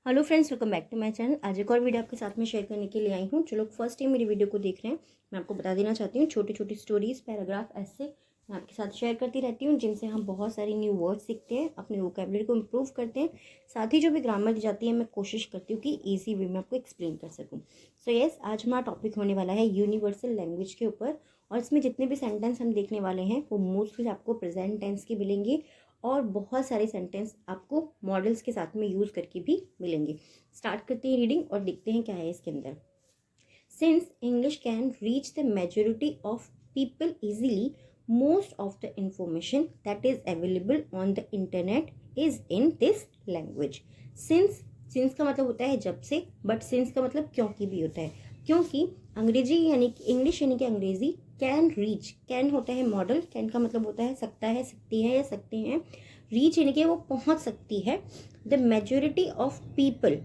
Hello friends, welcome back to my channel. आज एक और वीडियो आपके साथ में शेयर करने के लिए आई हूँ। जो लोग फर्स्ट टाइम मेरी वीडियो को देख रहे हैं, मैं आपको बता देना चाहती हूँ, छोटी छोटी स्टोरीज, पैराग्राफ ऐसे मैं आपके साथ शेयर करती रहती हूँ, जिनसे हम बहुत सारी न्यू वर्ड सीखते हैं, अपने वोकैबुलरी को इम्प्रूव करते हैं। साथ ही जो भी ग्रामर दी जाती है, मैं कोशिश करती हूँ कि ईजी वे में आपको एक्सप्लेन कर सकूँ। सो यस, आज हमारा टॉपिक होने वाला है यूनिवर्सल लैंग्वेज के ऊपर। और इसमें जितने भी सेंटेंस हम देखने वाले हैं वो मोस्टली आपको प्रेजेंट टेंस के मिलेंगे, और बहुत सारे सेंटेंस आपको मॉडल्स के साथ में यूज़ करके भी मिलेंगे। स्टार्ट करते हैं रीडिंग और देखते हैं क्या है इसके अंदर। Since English can reach the majority of people easily, most of the information that is available on the internet is in this language. Since का मतलब होता है जब से, बट सिंस का मतलब क्योंकि भी होता है। क्योंकि अंग्रेजी यानी कि इंग्लिश यानी कि अंग्रेजी कैन रीच, कैन होता है मॉडल, कैन का मतलब होता है सकता है, सकती है या सकते हैं। रीच यानी कि वो पहुंच सकती है। The majority of people,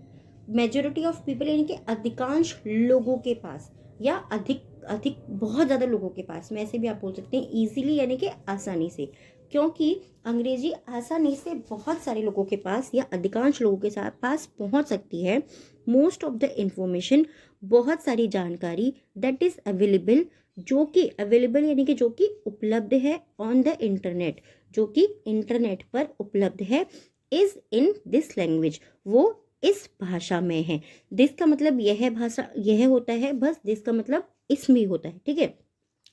majority of people यानी कि अधिकांश लोगों के पास, या अधिक अधिक बहुत ज़्यादा लोगों के पास में, ऐसे भी आप बोल सकते हैं। ईजिली यानी कि आसानी से, क्योंकि अंग्रेजी आसानी से बहुत सारे लोगों के पास या अधिकांश लोगों के साथ पास पहुंच सकती है। मोस्ट ऑफ द इंफॉर्मेशन, बहुत सारी जानकारी, दैट इज अवेलेबल, जो कि अवेलेबल यानी कि जो कि उपलब्ध है, ऑन द इंटरनेट, जो कि इंटरनेट पर उपलब्ध है, इज इन दिस लैंग्वेज, वो इस भाषा में है। दिस का मतलब यह भाषा, यह होता है बस, दिस का मतलब इसमें होता है, ठीक है।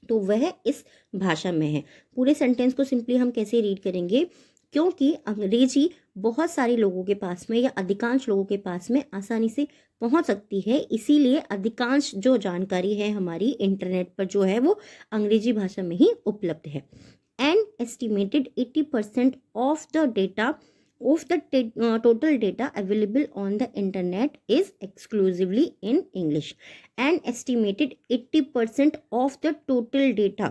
तो वह इस भाषा में है। पूरे सेंटेंस को सिंपली हम कैसे रीड करेंगे? क्योंकि अंग्रेजी बहुत सारे लोगों के पास में या अधिकांश लोगों के पास में आसानी से पहुंच सकती है, इसीलिए अधिकांश जो जानकारी है हमारी इंटरनेट पर जो है वो अंग्रेजी भाषा में ही उपलब्ध है। And estimated 80% of the data of the total data available on the internet is exclusively in English. And estimated 80% of the total data,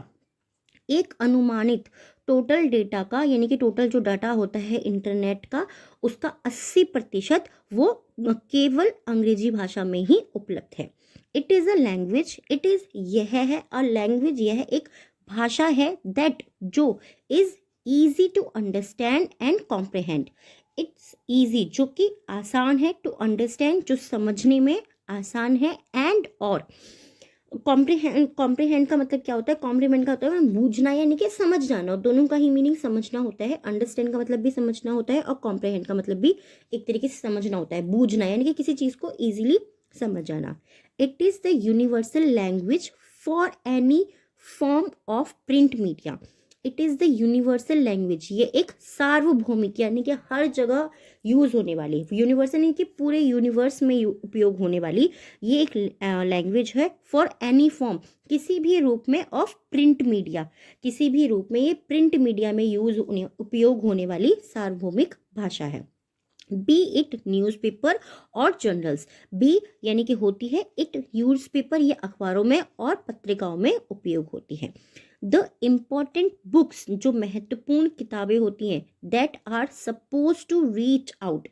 एक अनुमानित टोटल डेटा का, यानी कि टोटल जो डाटा होता है इंटरनेट का, उसका 80% वो केवल अंग्रेजी भाषा में ही उपलब्ध है। It is a language, it is यह है, अ लैंग्वेज यह एक भाषा है, दैट जो is easy to understand and comprehend. It's easy जो कि आसान है, टू अंडरस्टैंड जो समझने में आसान है, एंड और कॉम्प्रिहेंड का मतलब क्या होता है? कॉम्प्रीमेंट का होता है बूझना यानी कि समझ जाना, दोनों का ही मीनिंग समझना होता है। अंडरस्टैंड का मतलब भी समझना होता है, और कॉम्प्रिहेंड का मतलब भी एक तरीके से समझना होता है, बूझना यानी कि किसी चीज़ को ईजिली समझ जाना। It is the universal language for any form of print media. It is the universal language, ये एक सार्वभौमिक यानी कि हर जगह यूज़ होने वाली, यूनिवर्सल यानी कि पूरे यूनिवर्स में उपयोग होने वाली ये एक लैंग्वेज है। फॉर एनी फॉर्म, किसी भी रूप में, ऑफ प्रिंट मीडिया, किसी भी रूप में ये प्रिंट मीडिया में उपयोग होने वाली सार्वभौमिक भाषा है। बी इट न्यूज़पेपर और जर्नल्स, बी यानी कि होती है, इट न्यूज़पेपर ये अखबारों में और पत्रिकाओं में उपयोग होती है। द इम्पॉर्टेंट बुक्स, जो महत्वपूर्ण किताबें होती हैं, that are suppose to reach out,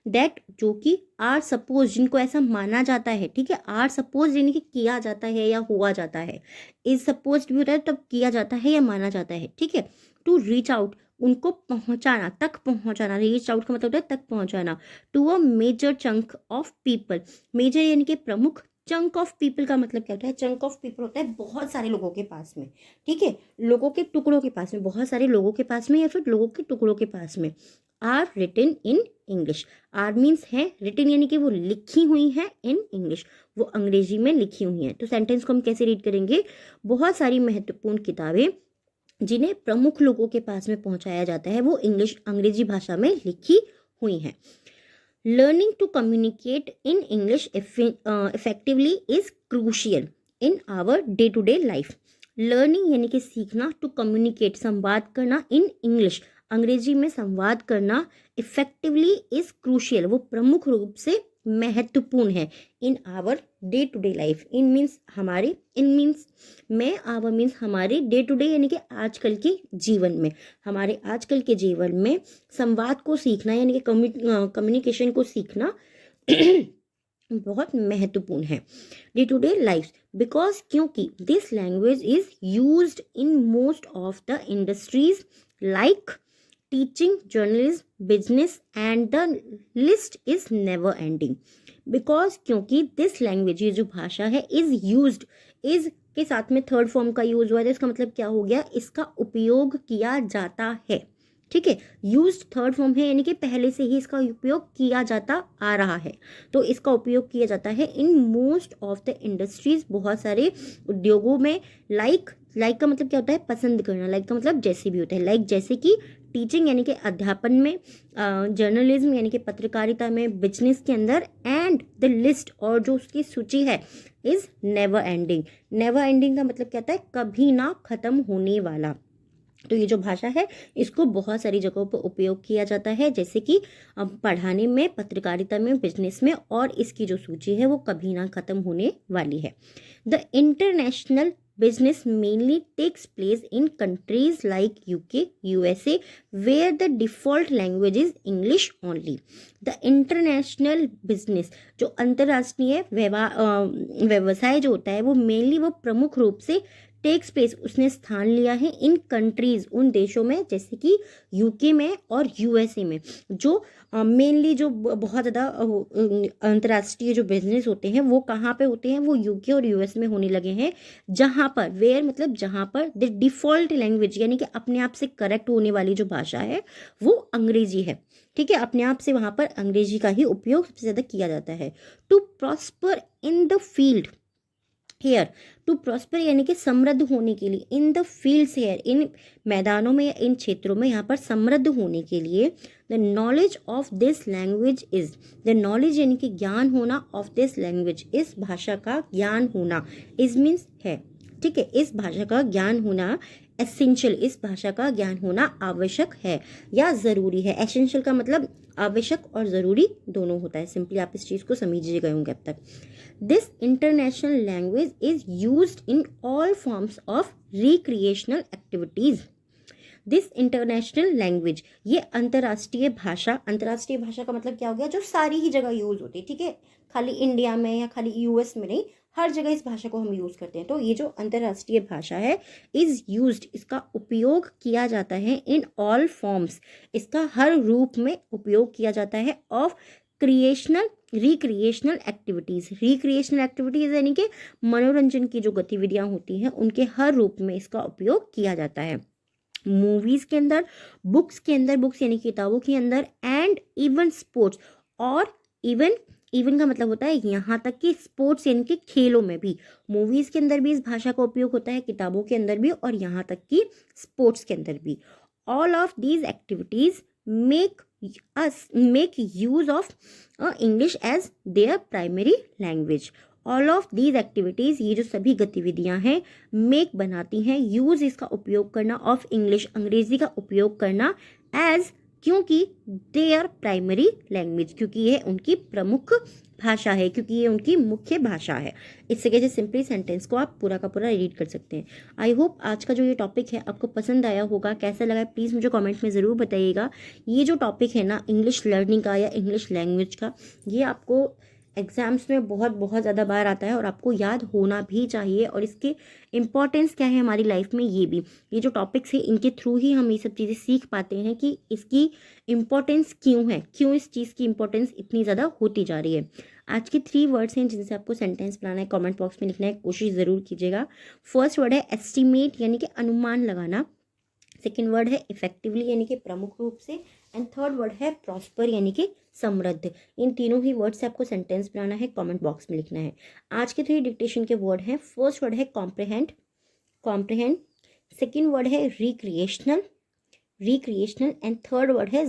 that जो कि आर सपोज जिनको ऐसा माना जाता है, ठीक है। आर सपोज यानी कि किया जाता है या हुआ जाता है, इज सपोज भी होता है तब किया जाता है या माना जाता है, ठीक है। टू रीच आउट उनको पहुंचाना, तक पहुंचाना, रीच आउट का मतलब होता है तक पहुंचाना। To a major chunk of people, major यानी कि प्रमुख, चंक ऑफ पीपल का मतलब क्या होता है? चंक ऑफ पीपल होता है बहुत सारे लोगों के पास में, ठीक है, लोगों के टुकड़ों के पास में, बहुत सारे लोगों के पास में या फिर लोगों के टुकड़ों के पास में। Are written in English, are means है, रिटन यानी कि वो लिखी हुई है, इन इंग्लिश वो अंग्रेजी में लिखी हुई हैं। तो सेंटेंस को हम कैसे रीड करेंगे? बहुत सारी महत्वपूर्ण किताबें जिन्हें प्रमुख लोगों के पास में पहुंचाया जाता है, वो अंग्रेजी भाषा में लिखी हुई हैं। Learning to communicate in English effectively is crucial in our day to day life. Learning यानी कि सीखना, टू कम्युनिकेट संवाद करना, इन इंग्लिश अंग्रेजी में संवाद करना, इफेक्टिवली इज क्रूशियल वो प्रमुख रूप से महत्वपूर्ण है, in our day to day life. In means हमारे, इन मीन्स में, आवर मीन्स हमारे, डे टू डे यानी कि आजकल के जीवन में, हमारे आजकल के जीवन में संवाद को सीखना यानी कि कम्युनिकेशन को सीखना बहुत महत्वपूर्ण है day to day life. Because क्योंकि this language is used in most of the industries like teaching, journalism, business and the list is never ending. Because क्योंकि दिस लैंग्वेज, ये जो भाषा है, इज यूज्ड, इज के साथ में थर्ड फॉर्म का यूज हुआ है, तो इसका मतलब क्या हो गया, इसका उपयोग किया जाता है। ठीक है, यूज्ड थर्ड फॉर्म है, यानी कि पहले से ही इसका उपयोग किया जाता आ रहा है। तो इसका उपयोग किया जाता है इन मोस्ट ऑफ द इंडस्ट्रीज, बहुत सारे उद्योगों में। लाइक का मतलब क्या होता है, पसंद करना। लाइक का मतलब जैसे भी होता है। लाइक जैसे कि टीचिंग यानी कि अध्यापन में, जर्नलिज्म यानी कि पत्रकारिता में, बिजनेस के अंदर, एंड द लिस्ट, और जो उसकी सूची है, is never ending. Never ending का मतलब क्या होता है, कभी ना खत्म होने वाला। तो ये जो भाषा है, इसको बहुत सारी जगहों पर उपयोग किया जाता है, जैसे कि पढ़ाने में, पत्रकारिता में, बिजनेस में, और इसकी जो सूची है वो कभी ना खत्म होने वाली है। The international business mainly takes place in countries like UK, USA, where the default language is English only. The international business, जो अंतर्राष्ट्रीय व्यवसाय जो होता है, वो मेनली, वो प्रमुख रूप से टेक्स प्लेस, उसने स्थान लिया है इन कंट्रीज, उन देशों में, जैसे कि यूके में और यूएसए में। जो मेनली जो बहुत ज़्यादा अंतर्राष्ट्रीय जो बिजनेस होते हैं, वो कहाँ पे होते हैं, वो यूके और यूएस में होने लगे हैं। जहाँ पर, वेयर मतलब जहाँ पर, द डिफ़ॉल्ट लैंग्वेज यानी कि अपने आप से करेक्ट होने वाली जो भाषा है, वो अंग्रेजी है। ठीक है, अपने आप से वहाँ पर अंग्रेजी का ही उपयोग सबसे ज़्यादा किया जाता है। To prosper in the field here, to prosper यानी कि समृद्ध होने के लिए, इन द फील्ड्स हेयर, इन मैदानों में या इन क्षेत्रों में, यहाँ पर समृद्ध होने के लिए, the knowledge of this language is, the knowledge यानी कि ज्ञान होना, ऑफ दिस लैंग्वेज, इस भाषा का ज्ञान होना, इज मीन्स है। ठीक है, इस भाषा का ज्ञान होना एसेंशियल, इस भाषा का ज्ञान होना आवश्यक है या ज़रूरी है। एसेंशियल का मतलब आवश्यक और ज़रूरी दोनों होता है। सिंपली आप इस चीज़ को समझिए गए होंगे अब तक। This international language is used in all forms of recreational activities. This international language, ये अंतर्राष्ट्रीय भाषा, अंतर्राष्ट्रीय भाषा का मतलब क्या हो गया, जो सारी ही जगह यूज़ होती है। ठीक है, खाली इंडिया में या खाली यूएस में नहीं, हर जगह इस भाषा को हम यूज़ करते हैं। तो ये जो अंतर्राष्ट्रीय भाषा है, इज़ यूज्ड, इसका उपयोग किया जाता है इन ऑल फॉर्म्स, इसका हर रूप में उपयोग किया जाता है, of creational recreational activities. Recreational activities यानी कि मनोरंजन की जो गतिविधियाँ होती हैं, उनके हर रूप में इसका उपयोग किया जाता है। मूवीज़ के अंदर, बुक्स के अंदर, बुक्स यानी किताबों के अंदर, एंड इवन स्पोर्ट्स, और इवन का मतलब होता है यहाँ तक कि स्पोर्ट्स यानी कि खेलों में भी। मूवीज़ के अंदर भी इस भाषा का उपयोग होता है, किताबों के अंदर भी, और यहाँ तक कि स्पोर्ट्स के अंदर भी। All of these activities make use of English as their primary language. All of these activities, ये जो सभी गतिविधियाँ हैं, मेक बनाती हैं, यूज़ इसका उपयोग करना, ऑफ इंग्लिश अंग्रेजी का उपयोग करना, एज क्योंकि देयर प्राइमरी लैंग्वेज, क्योंकि ये उनकी प्रमुख भाषा है, क्योंकि ये उनकी मुख्य भाषा है। इससे कैसे सिंपली सेंटेंस को आप पूरा का पूरा रीड कर सकते हैं। आई होप आज का जो ये टॉपिक है आपको पसंद आया होगा। कैसा लगा प्लीज़ मुझे कमेंट में ज़रूर बताइएगा। ये जो टॉपिक है ना, इंग्लिश लर्निंग का या इंग्लिश लैंग्वेज का, ये आपको एग्ज़ाम्स में बहुत ज़्यादा बार आता है और आपको याद होना भी चाहिए। और इसके इम्पॉर्टेंस क्या है हमारी लाइफ में, ये जो टॉपिक्स है, इनके थ्रू ही हम ये सब चीज़ें सीख पाते हैं कि इसकी इम्पॉर्टेंस क्यों है, क्यों इस चीज़ की इम्पॉर्टेंस इतनी ज़्यादा होती जा रही है। आज के 3 वर्ड्स हैं जिनसे आपको सेंटेंस बनाना है, कमेंट बॉक्स में लिखना है, कोशिश ज़रूर कीजिएगा। फर्स्ट वर्ड है एस्टिमेट यानी कि अनुमान लगाना, सेकेंड वर्ड है इफेक्टिवली यानी कि प्रमुख रूप से, एंड थर्ड वर्ड है प्रॉस्पर यानी कि समृद्ध। इन तीनों ही वर्ड से आपको सेंटेंस बनाना है, कमेंट बॉक्स में लिखना है। आज के 3 डिक्टेशन के वर्ड हैं, फर्स्ट वर्ड है कॉम्प्रहेंड, सेकेंड वर्ड है रिक्रिएशनल, एंड थर्ड वर्ड है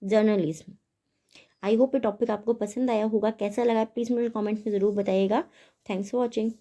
जर्नलिज्म। आई होप ये टॉपिक आपको पसंद आया होगा। कैसा लगा प्लीज़ मुझे कमेंट में ज़रूर बताइएगा। Thanks for watching.